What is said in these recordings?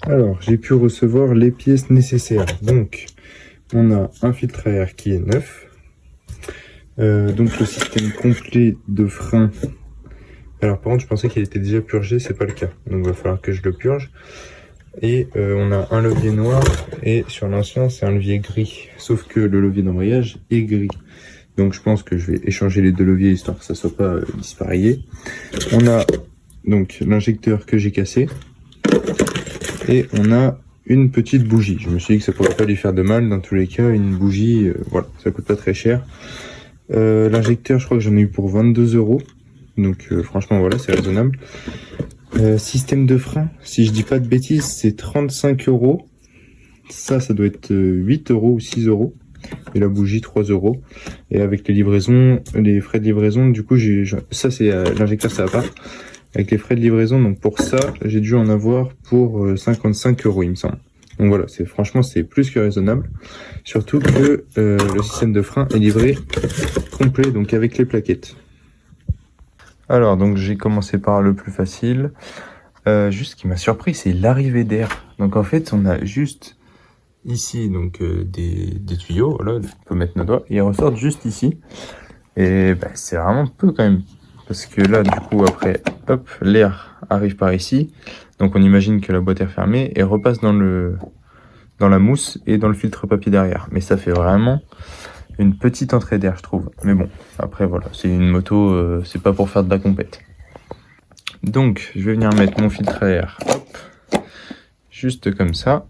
Alors, j'ai pu recevoir les pièces nécessaires. Donc, on a un filtre à air qui est neuf. Donc, le système complet de frein. Alors, par contre, je pensais qu'il était déjà purgé, c'est pas le cas. Donc, il va falloir que je le purge. Et on a un levier noir et sur l'ancien, c'est un levier gris. Sauf que le levier d'embrayage est gris. Donc, je pense que je vais échanger les deux leviers histoire que ça soit pas dispareillé. On a donc l'injecteur que j'ai cassé. Et on a une petite bougie. Je me suis dit que ça pourrait pas lui faire de mal. Dans tous les cas, une bougie, voilà, ça coûte pas très cher. L'injecteur, je crois que j'en ai eu pour 22 €. Donc franchement, voilà, c'est raisonnable. Système de frein, si je dis pas de bêtises, c'est 35 €. Ça doit être 8 € ou 6 €. Et la bougie, 3 €. Et avec les livraisons, les frais de livraison, du coup, ça c'est l'injecteur, ça à part. Avec les frais de livraison, donc pour ça, j'ai dû en avoir pour 55 €, il me semble. Donc voilà, franchement, c'est plus que raisonnable. Surtout que le système de frein est livré complet, donc avec les plaquettes. Alors, donc j'ai commencé par le plus facile. Juste ce qui m'a surpris, c'est l'arrivée d'air. Donc en fait, on a juste ici donc des tuyaux. Voilà, on peut mettre nos doigts. Et ils ressortent juste ici. Et bah, c'est vraiment peu quand même. Parce que là, du coup, après, hop, l'air arrive par ici. Donc on imagine que la boîte est fermée et repasse dans la mousse et dans le filtre papier derrière. Mais ça fait vraiment une petite entrée d'air, je trouve. Mais bon, après voilà, c'est une moto, c'est pas pour faire de la compète. Donc, je vais venir mettre mon filtre à air, hop, juste comme ça.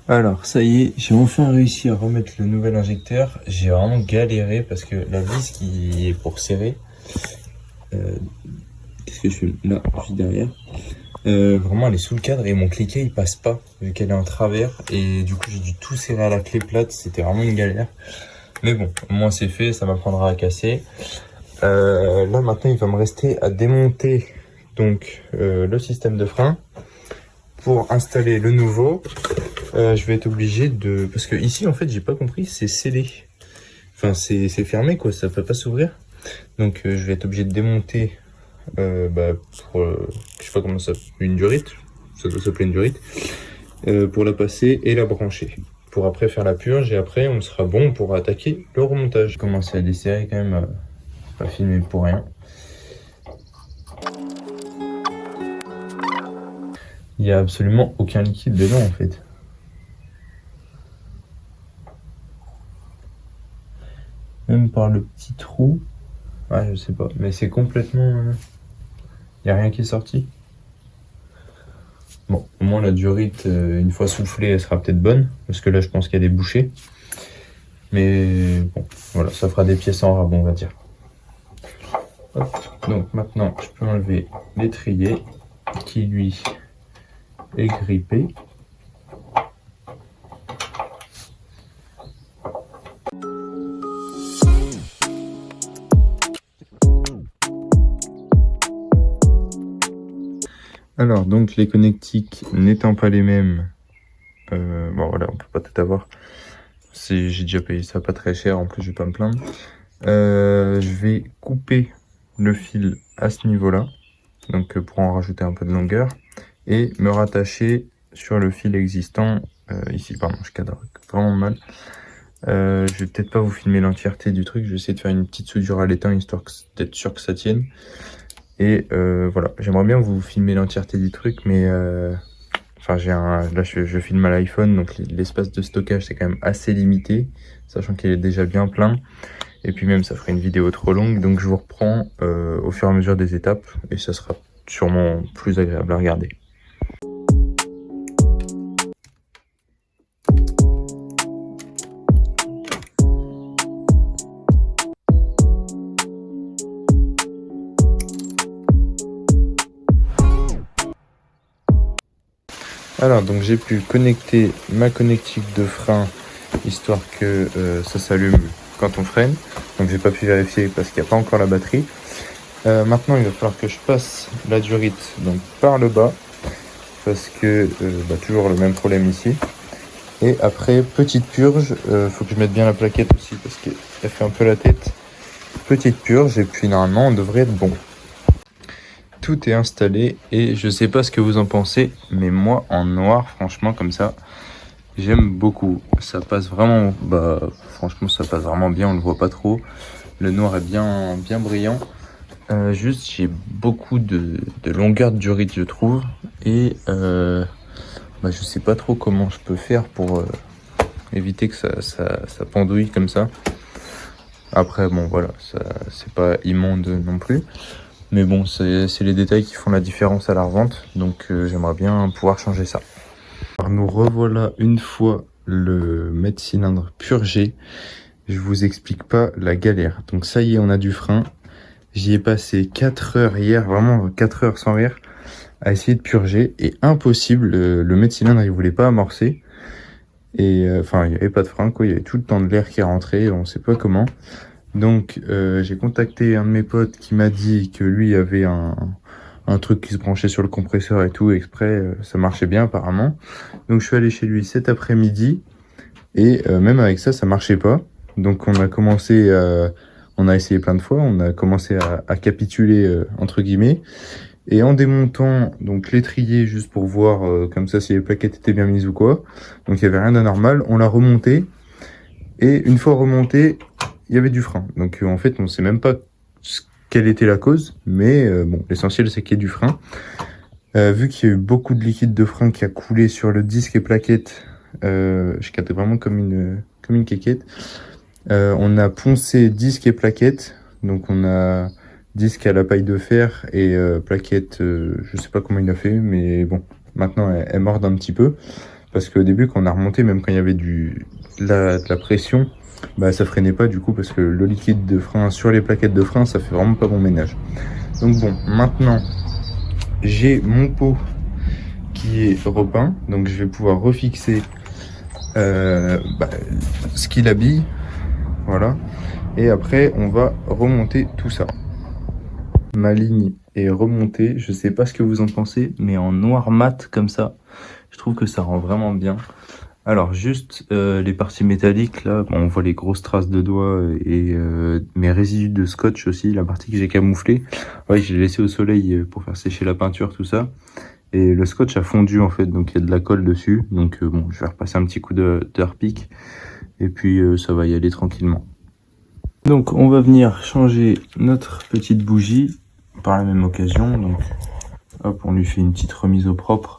Alors, ça y est, j'ai enfin réussi à remettre le nouvel injecteur. J'ai vraiment galéré parce que la vis qui est pour serrer, qu'est-ce que je fais là, je suis derrière. Vraiment, elle est sous le cadre et mon cliquet il passe pas vu qu'elle est en travers. Et du coup, j'ai dû tout serrer à la clé plate. C'était vraiment une galère. Mais bon, au moins c'est fait, ça m'apprendra à casser. Là, maintenant, il va me rester à démonter donc le système de frein. Pour installer le nouveau, je vais être obligé de... Parce que ici, en fait, j'ai pas compris, c'est scellé. Enfin, c'est fermé, quoi, ça peut pas s'ouvrir. Donc, je vais être obligé de démonter, pour... je sais pas comment ça s'appelle, une durite. Ça doit s'appeler une durite. Pour la passer et la brancher. Pour après faire la purge, et après, on sera bon pour attaquer le remontage. J'ai commencé à desserrer quand même, pas filmer pour rien. Il n'y a absolument aucun liquide dedans en fait. Même par le petit trou. Ouais, je sais pas. Mais c'est complètement... Il n'y a rien qui est sorti. Bon, au moins la durite, une fois soufflée, elle sera peut-être bonne. Parce que là, je pense qu'il y a des bouchées. Mais bon, voilà, ça fera des pièces en rab, on va dire. Hop. Donc maintenant, je peux enlever l'étrier qui lui est grippé. Alors donc les connectiques n'étant pas les mêmes, bon voilà, on peut pas tout avoir. J'ai déjà payé ça pas très cher, en plus je vais pas me plaindre. Je vais couper le fil à ce niveau-là, donc pour en rajouter un peu de longueur, et me rattacher sur le fil existant ici. Pardon, je cadre vraiment mal. Je vais peut-être pas vous filmer l'entièreté du truc, je vais essayer de faire une petite soudure à l'étain histoire d'être sûr que ça tienne. Et voilà, j'aimerais bien vous filmer l'entièreté du truc, mais enfin là je filme à l'iPhone, donc l'espace de stockage c'est quand même assez limité, sachant qu'il est déjà bien plein. Et puis même ça ferait une vidéo trop longue, donc je vous reprends au fur et à mesure des étapes, et ça sera sûrement plus agréable à regarder. Alors donc j'ai pu connecter ma connectique de frein histoire que ça s'allume quand on freine. Donc j'ai pas pu vérifier parce qu'il n'y a pas encore la batterie. Maintenant il va falloir que je passe la durite donc par le bas parce que toujours le même problème ici. Et après, petite purge, faut que je mette bien la plaquette aussi parce qu'elle fait un peu la tête. Petite purge et puis normalement on devrait être bon. Tout est installé et je sais pas ce que vous en pensez, mais moi en noir, franchement comme ça, j'aime beaucoup. Ça passe vraiment, franchement ça passe vraiment bien, on le voit pas trop. Le noir est bien brillant. Juste j'ai beaucoup de longueur de durite je trouve et je sais pas trop comment je peux faire pour éviter que ça pendouille comme ça. Après bon voilà, c'est pas immonde non plus. Mais bon, c'est les détails qui font la différence à la revente, donc j'aimerais bien pouvoir changer ça. Alors, nous revoilà une fois le mètre cylindre purgé. Je vous explique pas la galère. Donc ça y est, on a du frein. J'y ai passé 4 heures hier, vraiment 4 heures sans rire, à essayer de purger. Et impossible, le mètre cylindre il voulait pas amorcer. Et enfin, il n'y avait pas de frein, quoi. Il y avait tout le temps de l'air qui rentrait, on sait pas comment. Donc j'ai contacté un de mes potes qui m'a dit que lui avait un truc qui se branchait sur le compresseur et tout, exprès, ça marchait bien apparemment. Donc je suis allé chez lui cet après-midi et même avec ça marchait pas. Donc on a commencé on a essayé plein de fois, on a commencé à capituler entre guillemets. Et en démontant donc l'étrier juste pour voir comme ça si les plaquettes étaient bien mises ou quoi, donc il y avait rien d'anormal, on l'a remonté et une fois remonté, il y avait du frein. Donc en fait, on ne sait même pas quelle était la cause, mais bon, l'essentiel c'est qu'il y ait du frein. Vu qu'il y a eu beaucoup de liquide de frein qui a coulé sur le disque et plaquette, je captais vraiment comme une quéquette. On a poncé disque et plaquette, donc on a disque à la paille de fer et plaquette, je sais pas comment il a fait, mais bon, maintenant elle morde un petit peu. Parce qu'au début, quand on a remonté, même quand il y avait de la pression, ça freinait pas du coup parce que le liquide de frein sur les plaquettes de frein ça fait vraiment pas bon ménage. Donc bon, maintenant j'ai mon pot qui est repeint, donc je vais pouvoir refixer ce qui l'habille, voilà, et après on va remonter tout ça. Ma ligne est remontée, je sais pas ce que vous en pensez, mais en noir mat comme ça, je trouve que ça rend vraiment bien. Alors juste les parties métalliques là, on voit les grosses traces de doigts et mes résidus de scotch aussi, la partie que j'ai camouflée. Ouais, je l'ai laissé au soleil pour faire sécher la peinture, tout ça. Et le scotch a fondu en fait, donc il y a de la colle dessus. Donc bon, je vais repasser un petit coup de harpic et puis ça va y aller tranquillement. Donc on va venir changer notre petite bougie par la même occasion. Donc hop, on lui fait une petite remise au propre.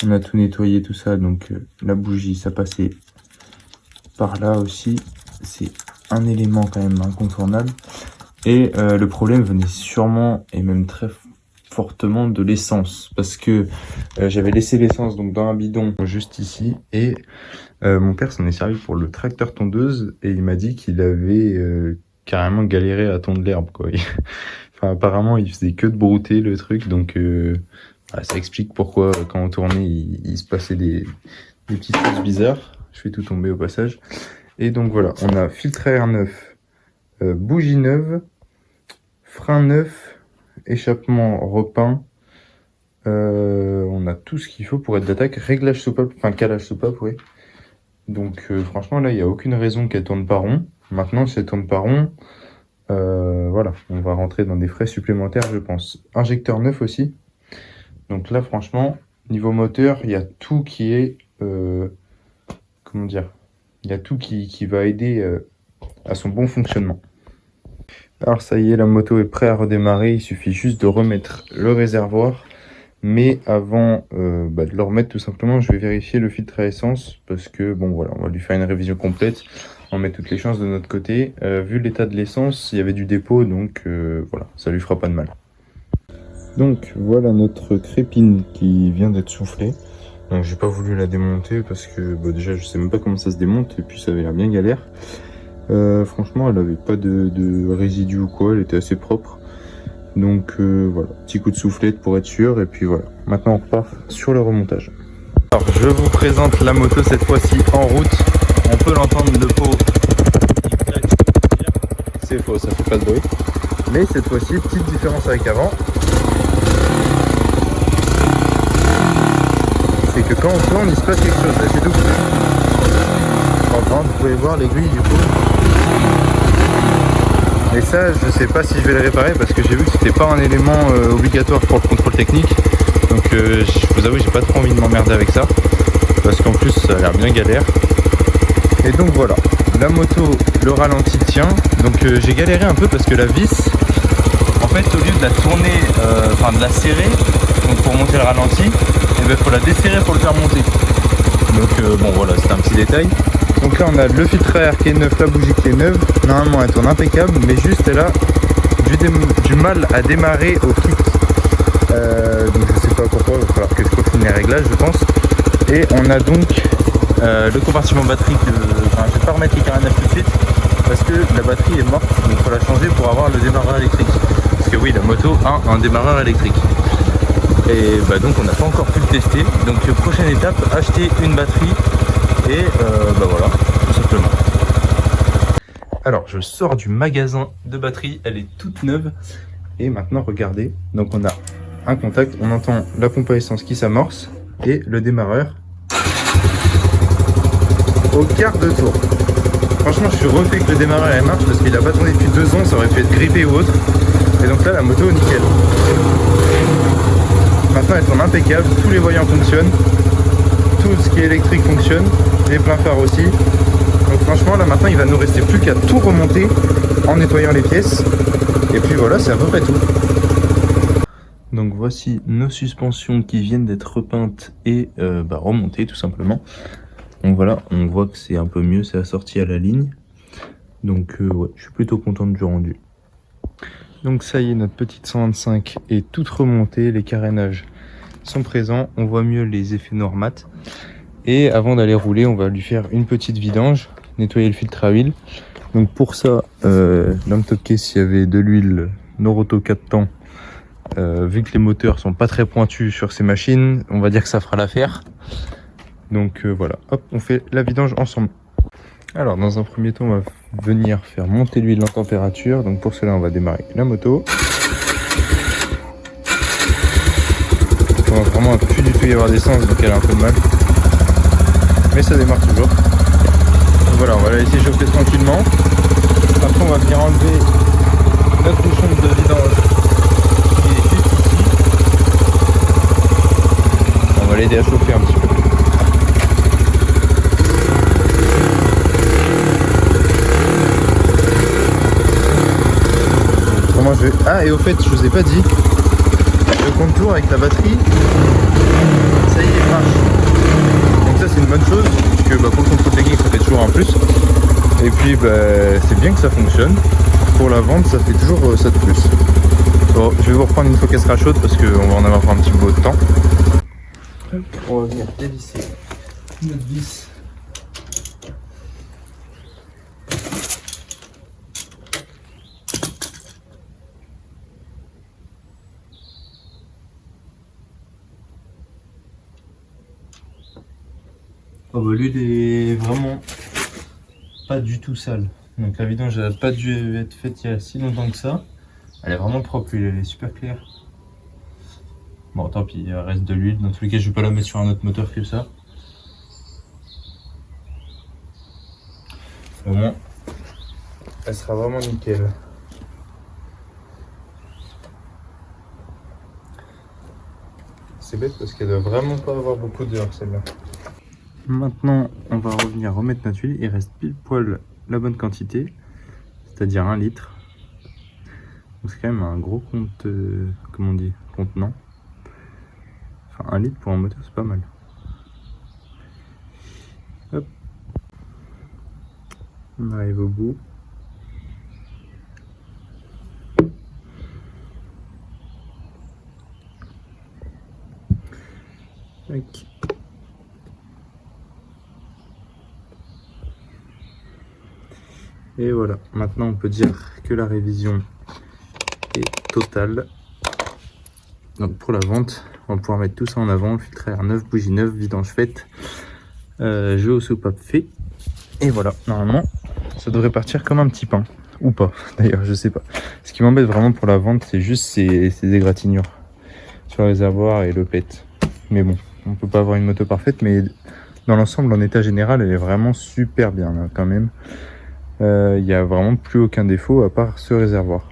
On a tout nettoyé, tout ça, donc la bougie, ça passait par là aussi. C'est un élément quand même incontournable. Et le problème venait sûrement, et même très fortement, de l'essence. Parce que j'avais laissé l'essence donc dans un bidon juste ici. Et mon père s'en est servi pour le tracteur tondeuse. Et il m'a dit qu'il avait carrément galéré à tondre l'herbe, quoi. Enfin, apparemment, il faisait que de brouter le truc, donc... ça explique pourquoi quand on tournait il se passait des petites choses bizarres. Je fais tout tomber au passage. Et donc voilà, on a filtre à air neuf, bougie neuve, frein neuf, échappement repeint. On a tout ce qu'il faut pour être d'attaque. Réglage soupape, enfin calage soupape, oui. Donc franchement là il n'y a aucune raison qu'elle tourne pas rond. Maintenant si elle tourne pas rond, voilà, on va rentrer dans des frais supplémentaires je pense. Injecteur neuf aussi. Donc là, franchement, niveau moteur, il y a tout qui est... comment dire ? Il y a tout qui va aider à son bon fonctionnement. Alors ça y est, la moto est prête à redémarrer. Il suffit juste de remettre le réservoir. Mais avant de le remettre, tout simplement, je vais vérifier le filtre à essence. Parce que, bon, voilà, on va lui faire une révision complète. On met toutes les chances de notre côté. Vu l'état de l'essence, il y avait du dépôt. Donc, voilà, ça lui fera pas de mal. Donc voilà notre crépine qui vient d'être soufflée. Donc j'ai pas voulu la démonter parce que déjà je sais même pas comment ça se démonte et puis ça avait l'air bien galère. Franchement elle avait pas de résidus ou quoi, elle était assez propre. Donc voilà, petit coup de soufflette pour être sûr et puis voilà. Maintenant on repart sur le remontage. Alors je vous présente la moto cette fois-ci en route. On peut l'entendre le pot. C'est faux, ça fait pas de bruit. Mais cette fois-ci, petite différence avec avant. c'est que quand on tourne, il se passe quelque chose. Là, j'ai doublé. Enfin, vous pouvez voir l'aiguille du coup. Et ça, je sais pas si je vais le réparer parce que j'ai vu que c'était pas un élément obligatoire pour le contrôle technique. Donc je vous avoue, j'ai pas trop envie de m'emmerder avec ça. Parce qu'en plus, ça a l'air bien galère. Et donc voilà, la moto, le ralenti tient. Donc j'ai galéré un peu parce que la vis, en fait, au lieu de la tourner, enfin de la serrer, donc pour monter le ralenti, il faut la desserrer pour le faire monter. Donc bon voilà, c'est un petit détail. Donc là on a le filtre à air qui est neuf, la bougie qui est neuve. Normalement elle tourne impeccable, mais juste elle a du mal à démarrer au kick. Donc je sais pas pourquoi, il va falloir que je peaufine les réglages je pense. Et on a donc le compartiment batterie que je vais pas remettre les carénages tout de suite parce que la batterie est morte, donc il faut la changer pour avoir le démarreur électrique. Parce que oui, la moto a un démarreur électrique. Et bah donc on n'a pas encore pu le tester. Donc prochaine étape, acheter une batterie et bah voilà, tout simplement. Alors je sors du magasin de batterie, elle est toute neuve. Et maintenant regardez, donc on a un contact, on entend la pompe à essence qui s'amorce et le démarreur au quart de tour. Franchement je suis refait que le démarreur elle marche parce qu'il a pas tourné depuis 2 ans, ça aurait pu être grippé ou autre. Et donc là la moto nickel. Maintenant elle tourne impeccable, tous les voyants fonctionnent, tout ce qui est électrique fonctionne, les pleins phares aussi. Donc franchement là maintenant il va nous rester plus qu'à tout remonter en nettoyant les pièces. Et puis voilà, c'est à peu près tout. Donc voici nos suspensions qui viennent d'être repeintes et remontées tout simplement. Donc voilà, on voit que c'est un peu mieux, c'est assorti à la ligne. Donc ouais, je suis plutôt content du rendu. Donc ça y est, notre petite 125 est toute remontée, les carénages sont présents, on voit mieux les effets normats. Et avant d'aller rouler, on va lui faire une petite vidange, nettoyer le filtre à huile. Donc pour ça, dans le top case, il y avait de l'huile Noroto 4 temps. Vu que les moteurs sont pas très pointus sur ces machines, on va dire que ça fera l'affaire. Donc voilà, hop, on fait la vidange ensemble. Alors dans un premier temps, on va venir faire monter l'huile en température. Donc pour cela, on va démarrer la moto. On va vraiment plus du tout y avoir d'essence, donc elle a un peu de mal. Mais ça démarre toujours. Donc voilà, on va la laisser chauffer tranquillement. Après, on va venir enlever notre bouchon de vidange qui est juste ici. On va l'aider à chauffer un petit peu. Comment je vais... Ah, et au fait, je vous ai pas dit, le contour avec la batterie, ça y est, il marche. Donc ça, c'est une bonne chose, puisque pour le contrôle technique, ça fait toujours un plus. Et puis, c'est bien que ça fonctionne. Pour la vente, ça fait toujours ça de plus. Bon, je vais vous reprendre une fois qu'elle sera chaude, parce qu'on va en avoir pour un petit bout de temps. On va venir dévisser notre vis. Oh bah l'huile est vraiment pas du tout sale. Donc la vidange n'a pas dû être faite il y a si longtemps que ça. Elle est vraiment propre, l'huile, elle est super claire. Bon tant pis, il reste de l'huile. Dans tous les cas, je vais pas la mettre sur un autre moteur que ça. Au moins, elle sera vraiment nickel. C'est bête parce qu'elle doit vraiment pas avoir beaucoup d'heures celle-là. Maintenant, on va revenir remettre notre huile. Il reste pile poil la bonne quantité, c'est-à-dire 1 litre. Donc c'est quand même un gros compte, comment on dit, contenant. Enfin 1 litre pour un moteur, c'est pas mal. Hop. On arrive au bout. Tac. Et voilà, maintenant on peut dire que la révision est totale. Donc pour la vente, on va pouvoir mettre tout ça en avant, le filtre à air neuf, bougie neuve, vidange faite, jeu aux soupapes fait. Et voilà, normalement, ça devrait partir comme un petit pain. Ou pas, d'ailleurs, je sais pas. Ce qui m'embête vraiment pour la vente, c'est juste ces égratignures sur le réservoir et le pet. Mais bon, on peut pas avoir une moto parfaite, mais dans l'ensemble, en état général, elle est vraiment super bien là, quand même. Il n'y a vraiment plus aucun défaut à part ce réservoir.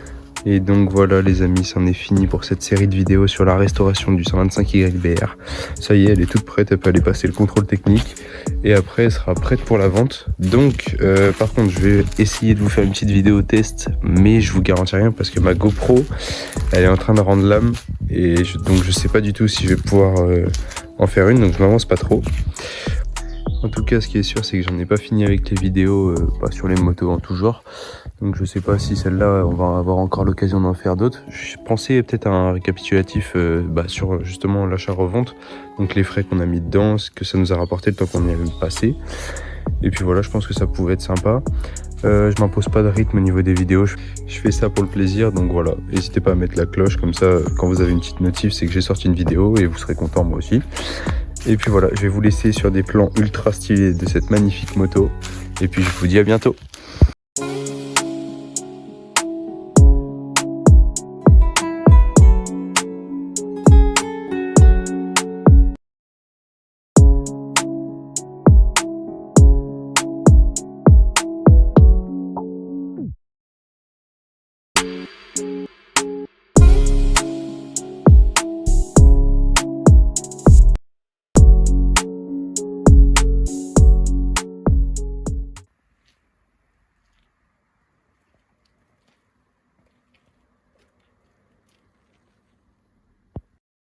Et donc voilà les amis, c'en est fini pour cette série de vidéos sur la restauration du 125YBR. Ça y est, elle est toute prête, elle peut aller passer le contrôle technique et après elle sera prête pour la vente. Donc par contre je vais essayer de vous faire une petite vidéo test, mais je vous garantis rien parce que ma GoPro elle est en train de rendre l'âme et donc je sais pas du tout si je vais pouvoir en faire une, donc je m'avance pas trop. En tout cas, ce qui est sûr, c'est que j'en ai pas fini avec les vidéos sur les motos en tout genre. Donc je sais pas si celle-là, on va avoir encore l'occasion d'en faire d'autres. Je pensais peut-être à un récapitulatif sur justement l'achat-revente. Donc les frais qu'on a mis dedans, ce que ça nous a rapporté le temps qu'on y avait passé. Et puis voilà, je pense que ça pouvait être sympa. Je m'impose pas de rythme au niveau des vidéos. Je fais ça pour le plaisir, donc voilà. N'hésitez pas à mettre la cloche, comme ça, quand vous avez une petite notif, c'est que j'ai sorti une vidéo et vous serez content, moi aussi. Et puis voilà, je vais vous laisser sur des plans ultra stylés de cette magnifique moto. Et puis je vous dis à bientôt.